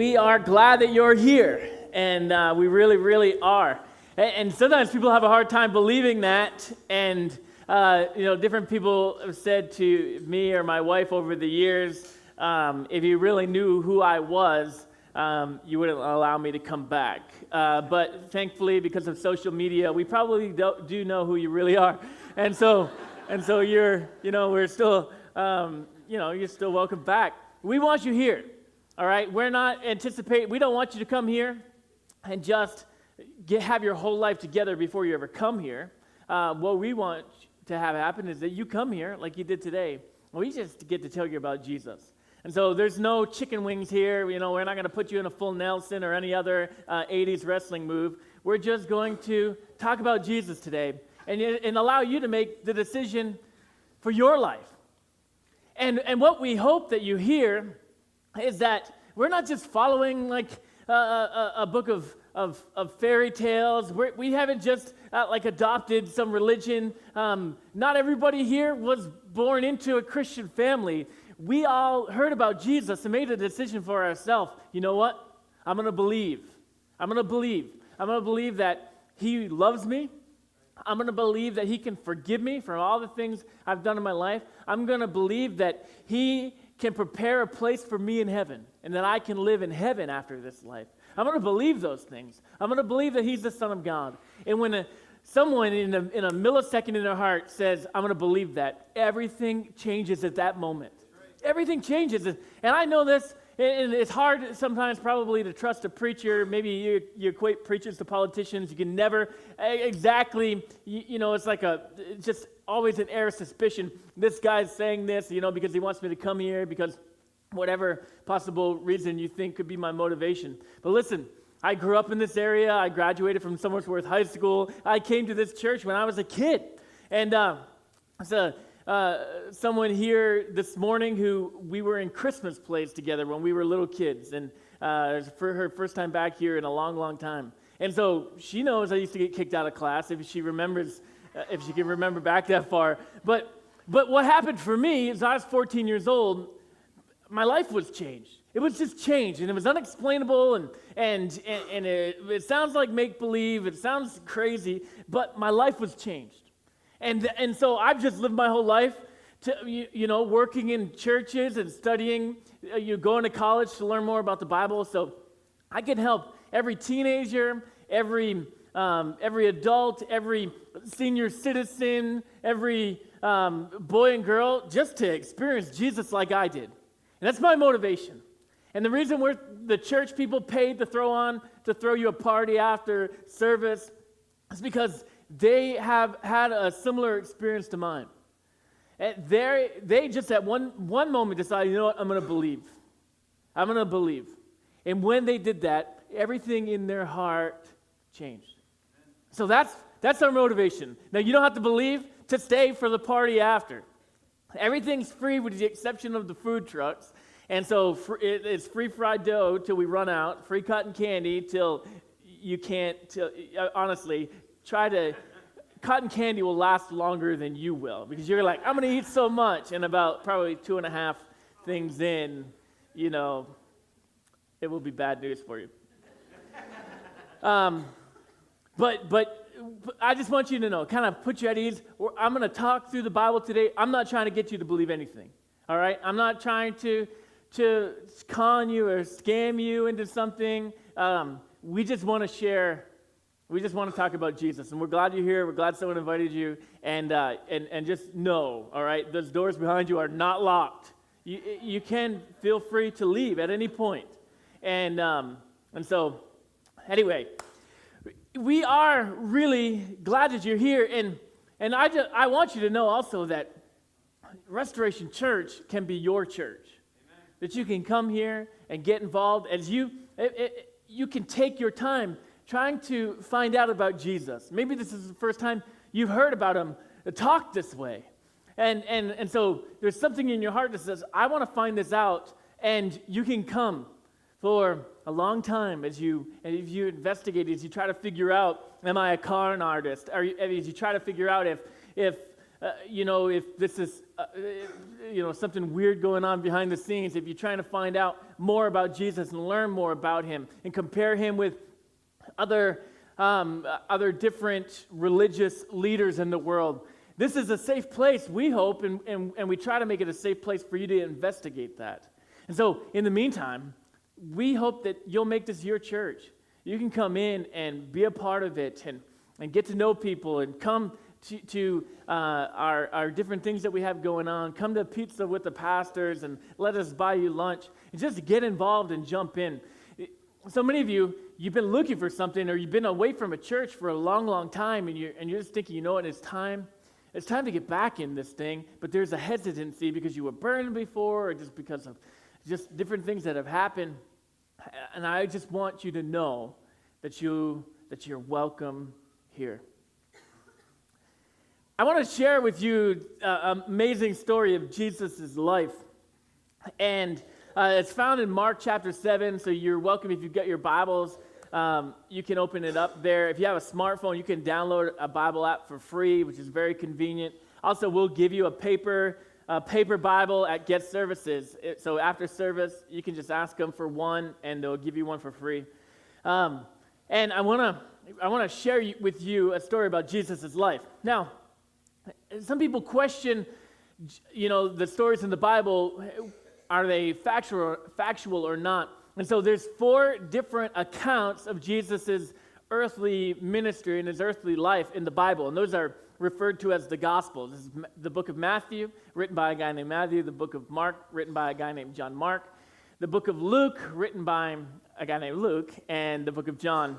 we are glad that you're here, and we really, really are. And sometimes people have a hard time believing that, and different people have said to me or my wife over the years, if you really knew who I was, you wouldn't allow me to come back. But thankfully, because of social media, we probably do know who you really are, and so you're, we're still, you're still welcome back. We want you here. All right, we don't want you to come here and just have your whole life together before you ever come here. What we want to have happen is that you come here like you did today. We just get to tell you about Jesus. And so there's no chicken wings here. We're not going to put you in a full Nelson or any other 80s wrestling move. We're just going to talk about Jesus today and allow you to make the decision for your life. And what we hope that you hear is that we're not just following like a book of fairy tales. We haven't just adopted some religion. Not everybody here was born into a Christian family. We all heard about Jesus and made a decision for ourselves. You know what? I'm going to believe. I'm going to believe that he loves me. I'm going to believe that he can forgive me for all the things I've done in my life. I'm going to believe that he can prepare a place for me in heaven and that I can live in heaven after this life. I'm going to believe those things. I'm going to believe that he's the Son of God. And when someone in a millisecond in their heart says, I'm going to believe that, everything changes at that moment. Everything changes. And I know this, and it's hard sometimes probably to trust a preacher. Maybe you equate preachers to politicians. You can never exactly, it's like just always an air of suspicion. This guy's saying this, because he wants me to come here, because whatever possible reason you think could be my motivation. But listen, I grew up in this area. I graduated from Somersworth High School. I came to this church when I was a kid. And someone here this morning who we were in Christmas plays together when we were little kids. And it was for her first time back here in a long, long time. And so she knows I used to get kicked out of class if she remembers, if she can remember back that far. But what happened for me is I was 14 years old. My life was changed. It was just changed, and it was unexplainable, and it sounds like make-believe. It sounds crazy, but my life was changed. And so I've just lived my whole life to, working in churches and studying, going to college to learn more about the Bible. So I can help every teenager, every adult, every senior citizen, every boy and girl just to experience Jesus like I did. And that's my motivation. And the reason the church people paid to throw you a party after service is because they have had a similar experience to mine. And they just at one moment decided, you know what, I'm going to believe. I'm going to believe. And when they did that, everything in their heart changed. So that's our motivation. Now, you don't have to believe to stay for the party after. Everything's free with the exception of the food trucks. And so it's free fried dough till we run out, free cotton candy till you can't, honestly, cotton candy will last longer than you will, because you're like, I'm going to eat so much, and about probably 2.5 things in, it will be bad news for you. But I just want you to know, kind of put you at ease. I'm going to talk through the Bible today. I'm not trying to get you to believe anything, all right? I'm not trying to con you or scam you into something. We just want to share. We just want to talk about Jesus, and we're glad you're here. We're glad someone invited you, and just know, all right, those doors behind you are not locked. You can feel free to leave at any point, and so anyway. We are really glad that you're here, and I want you to know also that Restoration Church can be your church. Amen. That you can come here and get involved as you can take your time trying to find out about Jesus. Maybe this is the first time you've heard about him talk this way, and so there's something in your heart that says, I want to find this out, and you can come for a long time as you investigate, as you try to figure out, am I a con artist? As you try to figure out if if this is, something weird going on behind the scenes, if you're trying to find out more about Jesus and learn more about him and compare him with other different religious leaders in the world, this is a safe place, we hope, and we try to make it a safe place for you to investigate that. And so, in the meantime, we hope that you'll make this your church. You can come in and be a part of it and get to know people and come to our different things that we have going on. Come to pizza with the pastors and let us buy you lunch. And just get involved and jump in. So many of you, you've been looking for something, or you've been away from a church for a long, long time, and you're just thinking, you know what, it's time to get back in this thing, but there's a hesitancy because you were burned before, or just because of just different things that have happened. And I just want you to know that you're welcome here. I want to share with you an amazing story of Jesus' life. And it's found in Mark chapter 7, so you're welcome if you've got your Bibles. You can open it up there. If you have a smartphone, you can download a Bible app for free, which is very convenient. Also, we'll give you a paper Bible at Get Services. So after service, you can just ask them for one, and they'll give you one for free. And I want to share with you a story about Jesus' life. Now, some people question, the stories in the Bible, are they factual or not? And so there's 4 different accounts of Jesus' earthly ministry and his earthly life in the Bible, and those are referred to as the Gospels. This is the book of Matthew, written by a guy named Matthew, the book of Mark, written by a guy named John Mark, the book of Luke, written by a guy named Luke, and the book of John,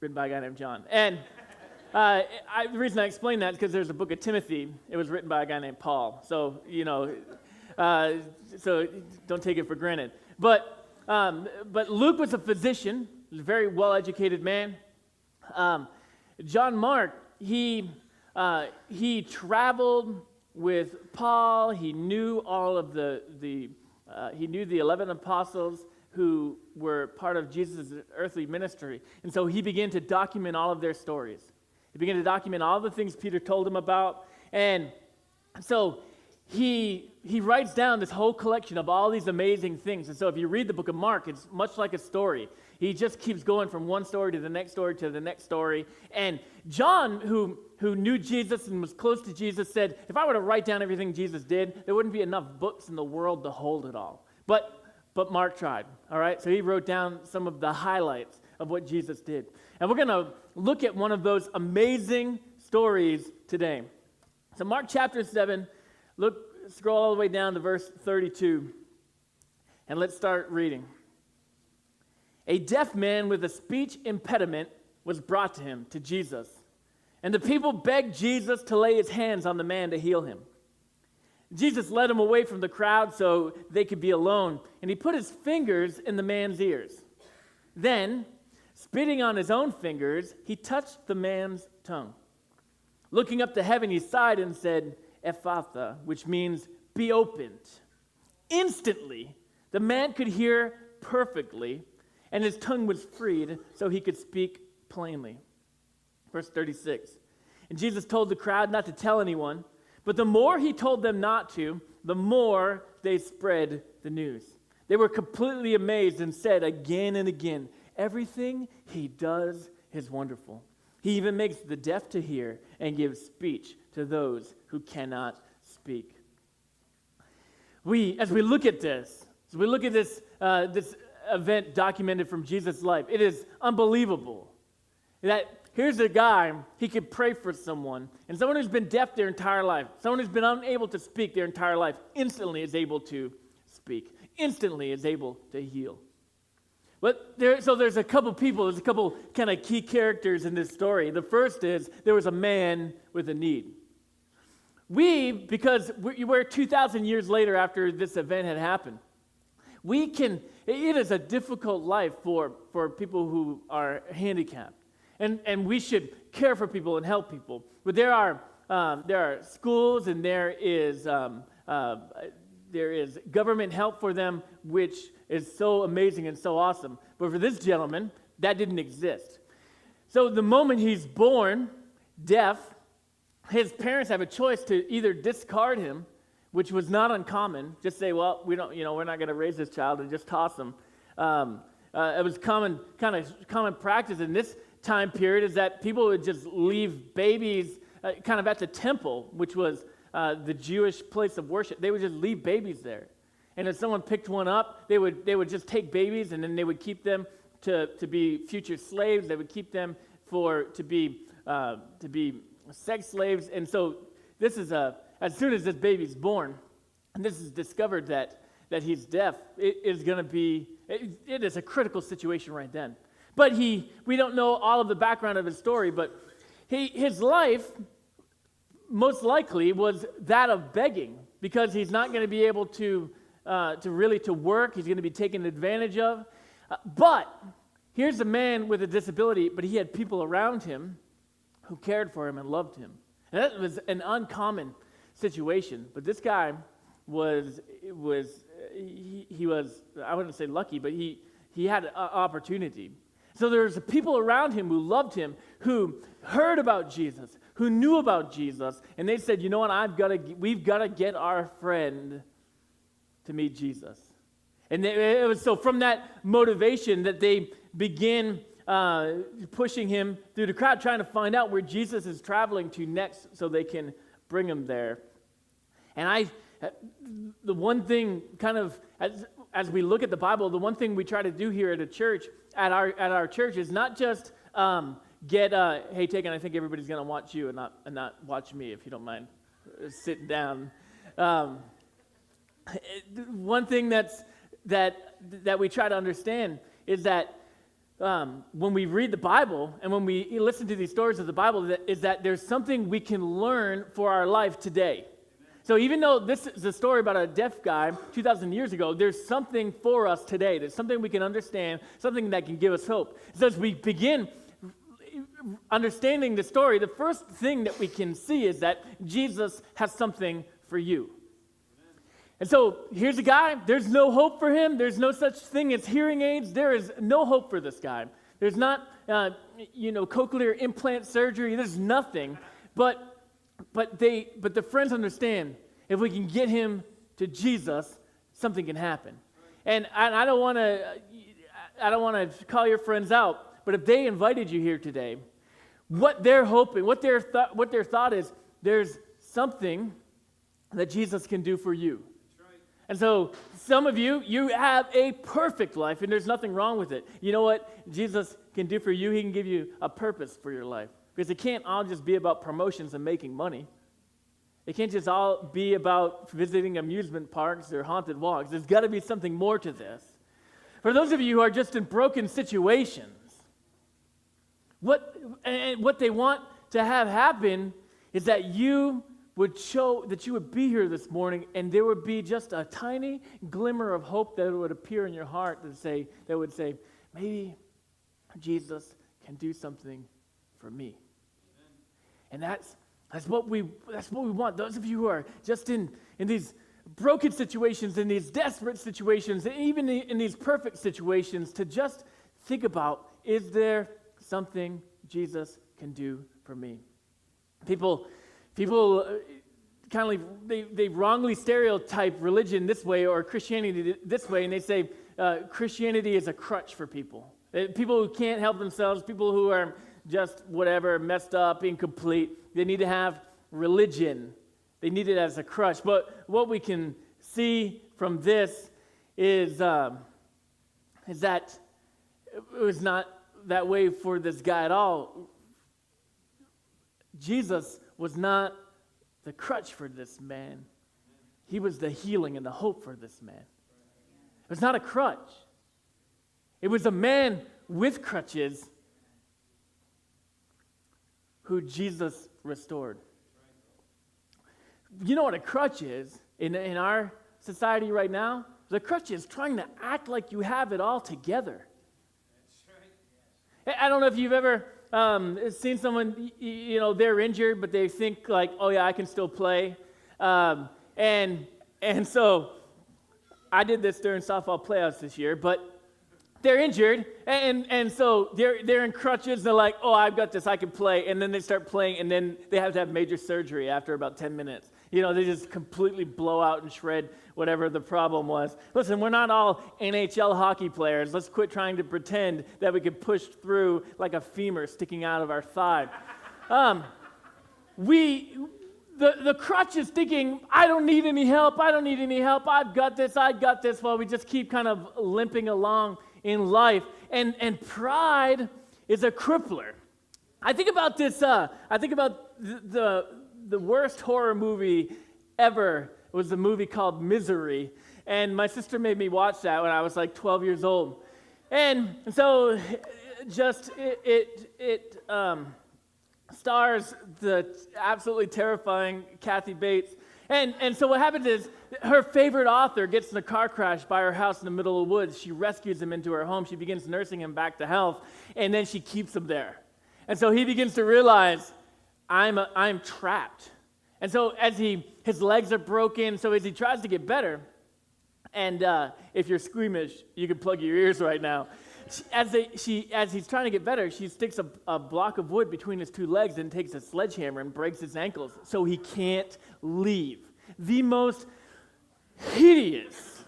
written by a guy named John. And the reason I explain that is because there's a book of Timothy. It was written by a guy named Paul. So, so don't take it for granted. But Luke was a physician. He was a very well-educated man. John Mark, he traveled with Paul. He knew all of he knew the 11 apostles who were part of Jesus' earthly ministry. And so he began to document all of their stories. He began to document all the things Peter told him about. And so he writes down this whole collection of all these amazing things. And so if you read the book of Mark, it's much like a story. He just keeps going from one story to the next story to the next story. And John, who knew Jesus and was close to Jesus, said, if I were to write down everything Jesus did, there wouldn't be enough books in the world to hold it all. But Mark tried, all right? So he wrote down some of the highlights of what Jesus did. And we're going to look at one of those amazing stories today. So Mark chapter 7, scroll all the way down to verse 32, and let's start reading. A deaf man with a speech impediment was brought to Jesus, and the people begged Jesus to lay his hands on the man to heal him. Jesus led him away from the crowd so they could be alone, and he put his fingers in the man's ears. Then, spitting on his own fingers, he touched the man's tongue. Looking up to heaven, he sighed and said, Ephphatha, which means be opened. Instantly, the man could hear perfectly, and his tongue was freed so he could speak plainly. Verse 36. And Jesus told the crowd not to tell anyone, but the more he told them not to, the more they spread the news. They were completely amazed and said again and again, everything he does is wonderful. He even makes the deaf to hear and gives speech to those who cannot speak. As we look at this event documented from Jesus' life, it is unbelievable that here's a guy, he could pray for someone, and someone who's been deaf their entire life, someone who's been unable to speak their entire life, instantly is able to speak, instantly is able to heal. But there's a couple people, there's a couple kind of key characters in this story. The first is there was a man with a need. Because we're 2,000 years later after this event had happened, it is a difficult life for people who are handicapped. And we should care for people and help people. But there are schools and there is government help for them, which is so amazing and so awesome. But for this gentleman, that didn't exist. So the moment he's born, deaf, his parents have a choice to either discard him, which was not uncommon, just say, well, we're not going to raise this child, and just toss him. It was common practice in this time period is that people would just leave babies kind of at the temple, which was the Jewish place of worship. They would just leave babies there. And if someone picked one up, they would just take babies, and then they would keep them to be future slaves. They would keep them to be sex slaves. And so this is as soon as this baby's born, and this is discovered that he's deaf, it is a critical situation right then. But we don't know all of the background of his story, but his life most likely was that of begging, because he's not going to be able to work. He's going to be taken advantage of. But here's a man with a disability, but he had people around him who cared for him and loved him. And that was an uncommon situation. But this guy was I wouldn't say lucky, but he had an opportunity. So there's people around him who loved him, who heard about Jesus, who knew about Jesus, and they said, you know what, we've got to get our friend to meet Jesus. And it was so from that motivation that they begin pushing him through the crowd, trying to find out where Jesus is traveling to next so they can bring him there. And the one thing kind of, as we look at the Bible, the one thing we try to do here at our church is not just hey, Tegan, I think everybody's going to watch you and not watch me, if you don't mind sitting down. One thing that we try to understand is that when we read the Bible and when we listen to these stories of the Bible, is that there's something we can learn for our life today. So even though this is a story about a deaf guy 2,000 years ago, there's something for us today. There's something we can understand, something that can give us hope. So as we begin understanding the story, the first thing that we can see is that Jesus has something for you. And so here's a guy, there's no hope for him. There's no such thing as hearing aids. There is no hope for this guy. There's not, cochlear implant surgery. There's nothing. But the friends understand, if we can get him to Jesus, something can happen. And I don't want to call your friends out, but if they invited you here today, what they're hoping, what their thought is, there's something that Jesus can do for you. And so some of you have a perfect life, and there's nothing wrong with it. You know what Jesus can do for you? He can give you a purpose for your life. Because it can't all just be about promotions and making money. It can't just all be about visiting amusement parks or haunted walks. There's got to be something more to this. For those of you who are just in broken situations, what they want to have happen is that you would show that you would be here this morning, and there would be just a tiny glimmer of hope that would appear in your heart that would say, maybe Jesus can do something for me. And that's what we want. Those of you who are just in these broken situations, in these desperate situations, and even in these perfect situations, to just think about, is there something Jesus can do for me? People kind of they wrongly stereotype religion this way or Christianity this way, and they say Christianity is a crutch for people. People who can't help themselves, people who are just whatever, messed up, incomplete. They need to have religion. They need it as a crutch. But what we can see from this is that it was not that way for this guy at all. Jesus was not the crutch for this man. He was the healing and the hope for this man. It was not a crutch. It was a man with crutches who Jesus restored. You know what a crutch is in our society right now? The crutch is trying to act like you have it all together. I don't know if you've ever seen someone, they're injured, but they think like, oh yeah, I can still play. And so I did this during softball playoffs this year, but they're injured, and so they're in crutches. They're like, oh, I've got this, I can play. And then they start playing, and then they have to have major surgery after about 10 minutes. They just completely blow out and shred whatever the problem was. Listen, we're not all NHL hockey players. Let's quit trying to pretend that we can push through like a femur sticking out of our thigh. The crutch is thinking, I don't need any help, I've got this, while we just keep kind of limping along in life. And pride is a crippler. I think about this, the worst horror movie ever was a movie called Misery. And my sister made me watch that when I was like 12 years old. And so it stars the absolutely terrifying Kathy Bates. And so what happens is her favorite author gets in a car crash by her house in the middle of the woods. She rescues him into her home. She begins nursing him back to health, and then she keeps him there. And so he begins to realize, I'm trapped. And so his legs are broken, so as he tries to get better, and if you're squeamish, you can plug your ears right now. As he's trying to get better, she sticks a block of wood between his two legs and takes a sledgehammer and breaks his ankles so he can't leave. The most hideous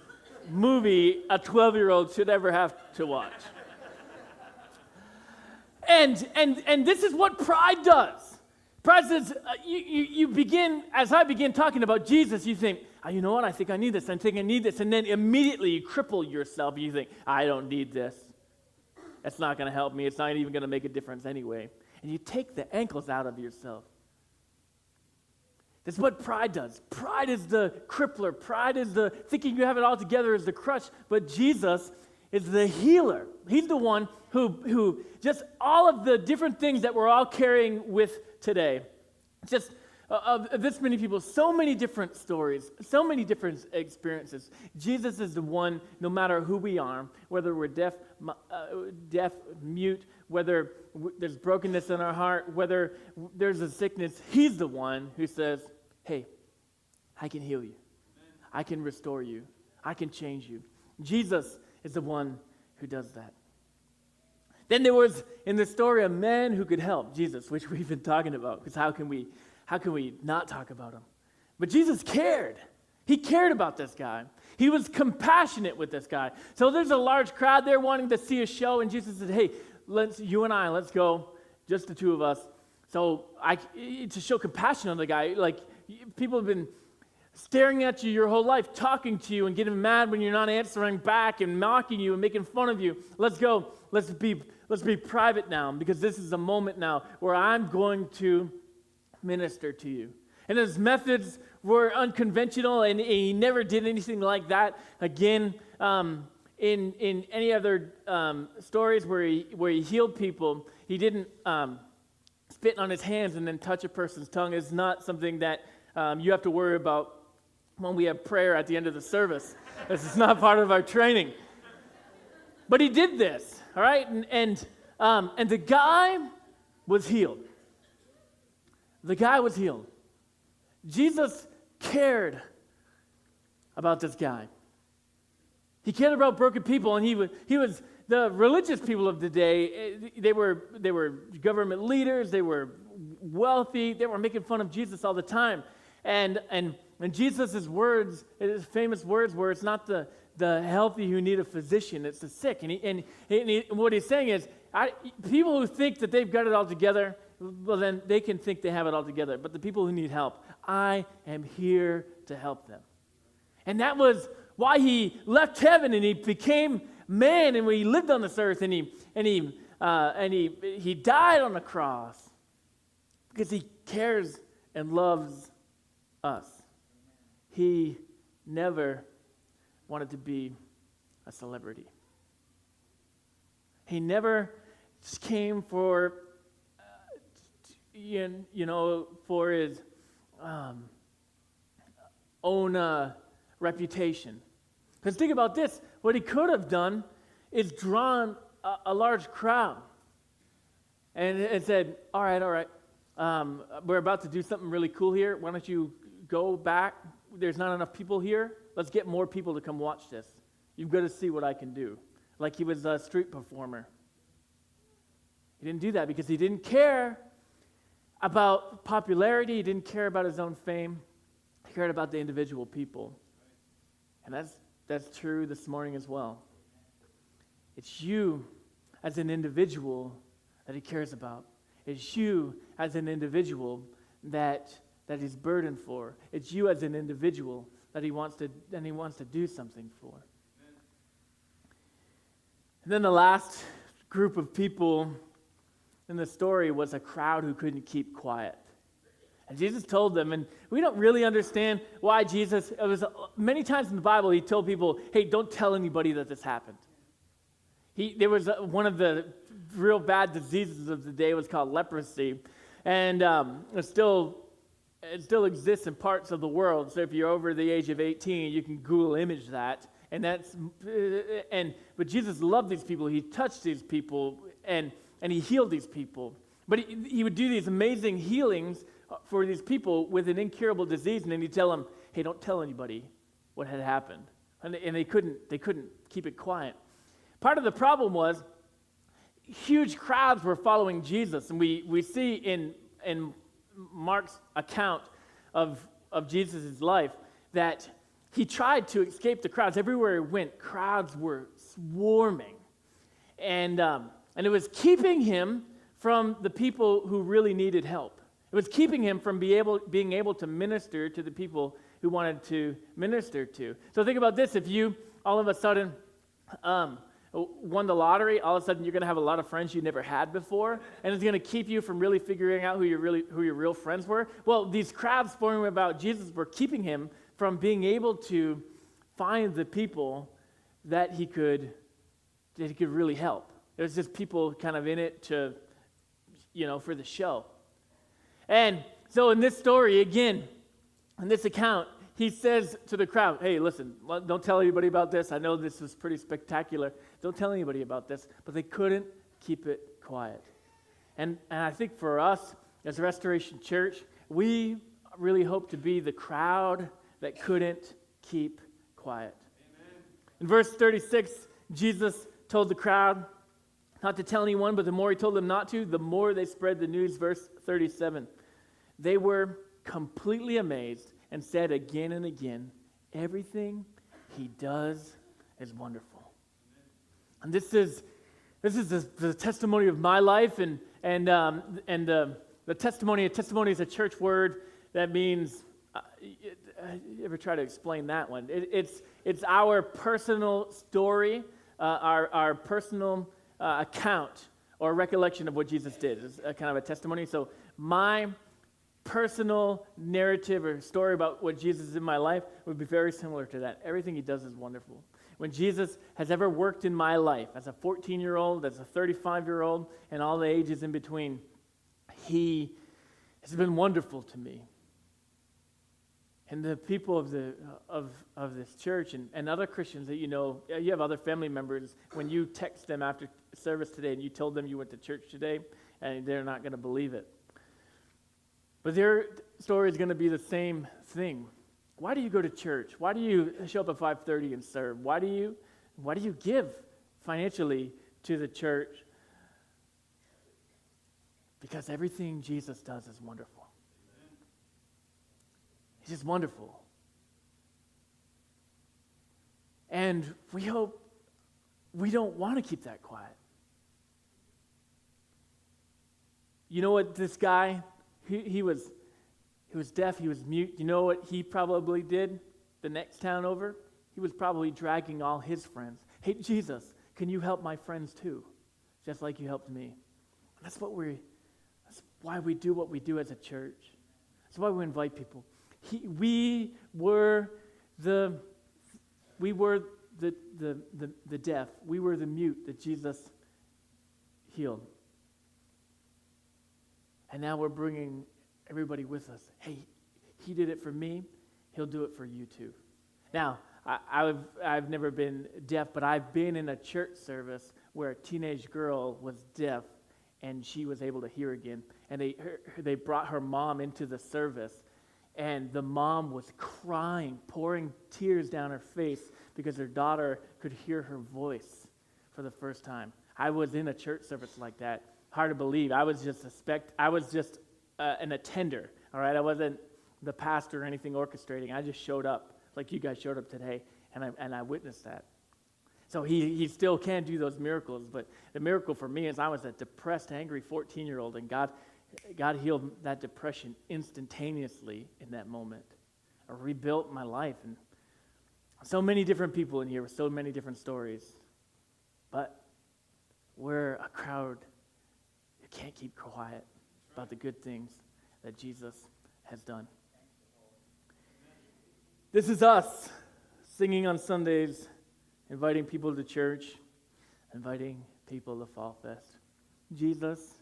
movie a 12-year-old should ever have to watch. And this is what pride does. Pride says, you begin, as I begin talking about Jesus, you think, oh, you know what, I think I need this, and then immediately you cripple yourself, and you think, I don't need this. That's not going to help me. It's not even going to make a difference anyway. And you take the ankles out of yourself. That's what pride does. Pride is the crippler. Pride is the thinking you have it all together is the crutch. But Jesus is the healer. He's the one who just all of the different things that we're all carrying with today. Just of this many people, so many different stories, so many different experiences. Jesus is the one, no matter who we are, whether we're deaf, mute, whether there's brokenness in our heart, whether there's a sickness, he's the one who says, hey, I can heal you. I can restore you. I can change you. Jesus is the one who does that. Then there was, in the story, a man who could help Jesus, which we've been talking about, because how can we not talk about him? But Jesus cared. He cared about this guy. He was compassionate with this guy. So there's a large crowd there wanting to see a show, and Jesus said, hey, you and I, let's go, just the two of us. So to show compassion on the guy, like people have been staring at you your whole life, talking to you and getting mad when you're not answering back and mocking you and making fun of you. Let's go. Let's be private now, because this is a moment now where I'm going to minister to you. And his methods were unconventional, and he never did anything like that again. In any other stories where he healed people, he didn't spit on his hands and then touch a person's tongue. Is not something that you have to worry about when we have prayer at the end of the service. This is not part of our training. But he did this, all right? And the guy was healed. The guy was healed. Jesus cared about this guy. He cared about broken people, and he was the religious people of the day. They were government leaders. They were wealthy. They were making fun of Jesus all the time. And Jesus' words, his famous words were, it's not the healthy who need a physician, it's the sick. And what he's saying is, people who think that they've got it all together, well, then they can think they have it all together. But the people who need help, I am here to help them. And that was why he left heaven and he became man, and he lived on this earth, and he died on the cross because he cares and loves us. He never wanted to be a celebrity. He never just came for for his own reputation. Because think about this, what he could have done is drawn a large crowd and said, all right, we're about to do something really cool here. Why don't you go back? There's not enough people here. Let's get more people to come watch this. You've got to see what I can do. like he was a street performer. He didn't do that because he didn't care about popularity. He didn't care about his own fame. He cared about the individual people. And that's true this morning as well. It's you as an individual that he cares about. It's you as an individual that he's burdened for. It's you as an individual that he wants to do something for. And then the last group of people in the story was a crowd who couldn't keep quiet. And Jesus told them, and we don't really understand why Jesus, it was many times in the Bible, he told people, hey, don't tell anybody that this happened. There was one of the real bad diseases of the day was called leprosy. And it still exists in parts of the world. So if you're over the age of 18, you can Google image that. But Jesus loved these people. He touched these people, and he healed these people. But he would do these amazing healings for these people with an incurable disease, and then he'd tell them, hey, don't tell anybody what had happened. And they couldn't keep it quiet. Part of the problem was huge crowds were following Jesus, and we see in Mark's account of Jesus' life that he tried to escape the crowds. Everywhere he went, crowds were swarming. And it was keeping him from the people who really needed help. It was keeping him from being able to minister to the people who wanted to minister to. So think about this. If you all of a sudden won the lottery, all of a sudden you're going to have a lot of friends you never had before, and it's going to keep you from really figuring out who your real friends were. Well, these crowds forming about Jesus were keeping him from being able to find the people that he could really help. It was just people kind of in it to, for the show. And so in this story, again, in this account, he says to the crowd, hey, listen, don't tell anybody about this. I know this was pretty spectacular. Don't tell anybody about this. But they couldn't keep it quiet. And I think for us, as Restoration Church, we really hope to be the crowd that couldn't keep quiet. Amen. In verse 36, Jesus told the crowd not to tell anyone, but the more he told them not to, the more they spread the news. Verse 37, they were completely amazed and said again and again, everything he does is wonderful. And this is the testimony of my life, and the testimony is a church word that means. You ever try to explain that one? It's our personal story, our personal account or recollection of what Jesus did. It's a kind of a testimony. So my personal narrative or story about what Jesus is in my life would be very similar to that. Everything he does is wonderful. When Jesus has ever worked in my life, as a 14-year-old, as a 35-year-old, and all the ages in between, he has been wonderful to me. And the people of this church and other Christians that you have other family members, when you text them after service today and you told them you went to church today, and they're not going to believe it. But their story is going to be the same thing. Why do you go to church? Why do you show up at 5:30 and serve? Why do you give financially to the church? Because everything Jesus does is wonderful. He's just wonderful. And we hope we don't want to keep that quiet. You know what this guy, he was deaf, he was mute. You know what he probably did the next town over? He was probably dragging all his friends. Hey, Jesus, can you help my friends too? Just like you helped me. And that's why we do what we do as a church. That's why we invite people. We were the deaf. We were the mute that Jesus healed. And now we're bringing everybody with us. Hey, he did it for me. He'll do it for you too. Now, I've never been deaf, but I've been in a church service where a teenage girl was deaf and she was able to hear again. And they brought her mom into the service. And the mom was crying, pouring tears down her face because her daughter could hear her voice for the first time. I was in a church service like that. Hard to believe. I was just an attender, all right? I wasn't the pastor or anything orchestrating. I just showed up like you guys showed up today, and I witnessed that. So he still can do those miracles, but the miracle for me is I was a depressed, angry 14-year-old, and God healed that depression instantaneously in that moment. I rebuilt my life, and so many different people in here with so many different stories, but we're a crowd who can't keep quiet about the good things that Jesus has done. This is us singing on Sundays, inviting people to church, inviting people to FallFest. Jesus,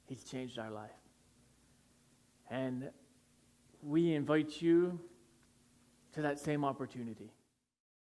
he's changed our life. And we invite you to that same opportunity.